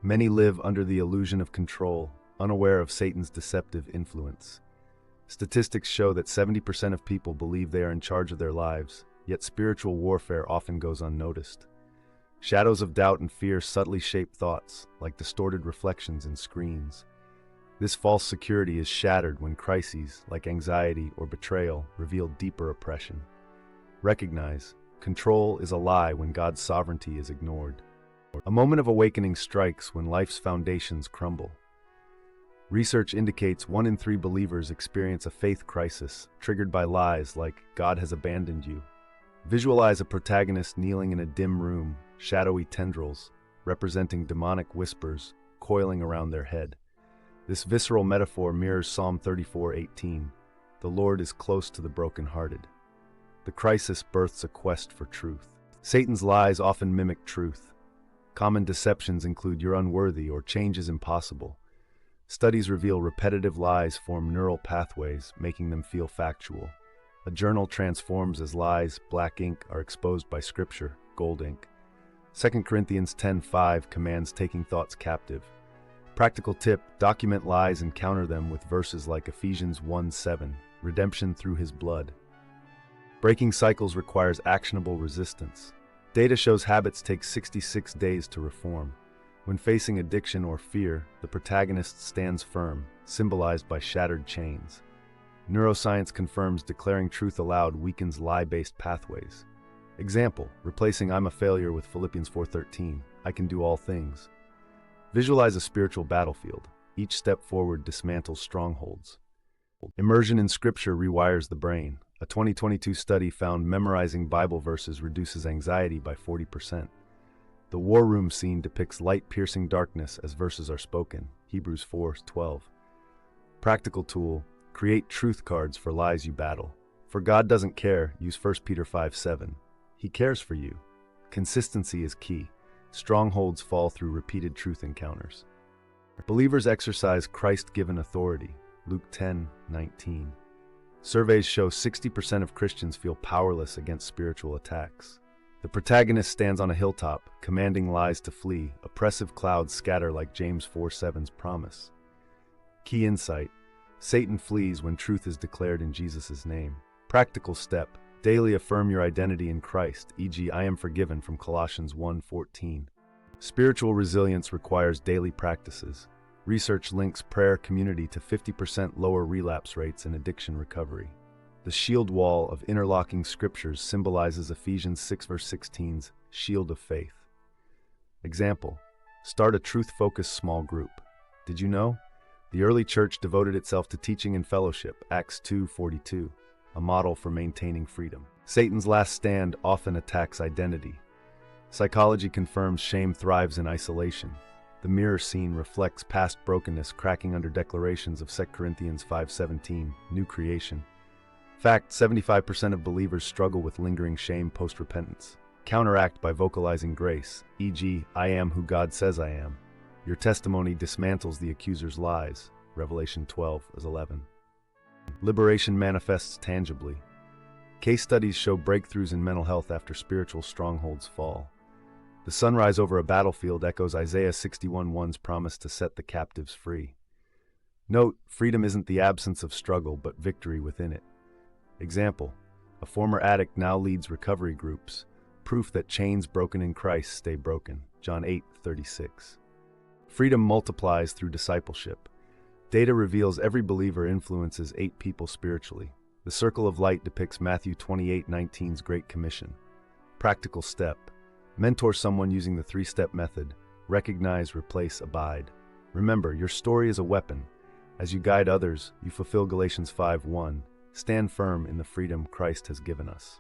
Many live under the illusion of control, unaware of Satan's deceptive influence. Statistics show that 70% of people believe they are in charge of their lives, yet spiritual warfare often goes unnoticed. Shadows of doubt and fear subtly shape thoughts, like distorted reflections in screens. This false security is shattered when crises, like anxiety or betrayal, reveal deeper oppression. Recognize, control is a lie when God's sovereignty is ignored. A moment of awakening strikes when life's foundations crumble. Research indicates 1 in 3 believers experience a faith crisis, triggered by lies like, "God has abandoned you." Visualize a protagonist kneeling in a dim room, shadowy tendrils, representing demonic whispers, coiling around their head. This visceral metaphor mirrors Psalm 34:18. The Lord is close to the brokenhearted. The crisis births a quest for truth. Satan's lies often mimic truth. Common deceptions include "you're unworthy" or "change is impossible." Studies reveal repetitive lies form neural pathways, making them feel factual. A journal transforms as lies, black ink, are exposed by Scripture, gold ink. 2 Corinthians 10:5 commands taking thoughts captive. Practical tip: document lies and counter them with verses like Ephesians 1:7, redemption through his blood. Breaking cycles requires actionable resistance. Data shows habits take 66 days to reform. When facing addiction or fear, the protagonist stands firm, symbolized by shattered chains. Neuroscience confirms declaring truth aloud weakens lie-based pathways. Example: replacing "I'm a failure" with Philippians 4:13, "I can do all things." Visualize a spiritual battlefield. Each step forward dismantles strongholds. Immersion in Scripture rewires the brain. A 2022 study found memorizing Bible verses reduces anxiety by 40%. The war room scene depicts light-piercing darkness as verses are spoken. Hebrews 4:12. Practical tool: create truth cards for lies you battle. For God doesn't care, use 1 Peter 5:7. He cares for you. Consistency is key. Strongholds fall through repeated truth encounters. Believers exercise Christ-given authority. Luke 10:19. Surveys show 60% of Christians feel powerless against spiritual attacks. The protagonist stands on a hilltop, commanding lies to flee. Oppressive clouds scatter like James 4:7's promise. Key insight: Satan flees when truth is declared in Jesus' name. Practical step: daily affirm your identity in Christ, e.g., "I am forgiven" from Colossians 1:14. Spiritual resilience requires daily practices. Research links prayer community to 50% lower relapse rates in addiction recovery. The shield wall of interlocking scriptures symbolizes Ephesians 6:16's shield of faith. Example: start a truth-focused small group. Did you know? The early church devoted itself to teaching and fellowship, Acts 2:42, a model for maintaining freedom. Satan's last stand often attacks identity. Psychology confirms shame thrives in isolation. The mirror scene reflects past brokenness cracking under declarations of 2 Corinthians 5:17, new creation. Fact: 75% of believers struggle with lingering shame post-repentance. Counteract by vocalizing grace, e.g., "I am who God says I am." Your testimony dismantles the accuser's lies. Revelation 12:11. Liberation manifests tangibly. Case studies show breakthroughs in mental health after spiritual strongholds fall. The sunrise over a battlefield echoes Isaiah 61:1's promise to set the captives free. Note: freedom isn't the absence of struggle, but victory within it. Example: a former addict now leads recovery groups, proof that chains broken in Christ stay broken. John 8:36. Freedom multiplies through discipleship. Data reveals every believer influences 8 people spiritually. The circle of light depicts Matthew 28:19's Great Commission. Practical step: mentor someone using the 3-step method. Recognize, replace, abide. Remember, your story is a weapon. As you guide others, you fulfill Galatians 5:1. Stand firm in the freedom Christ has given us.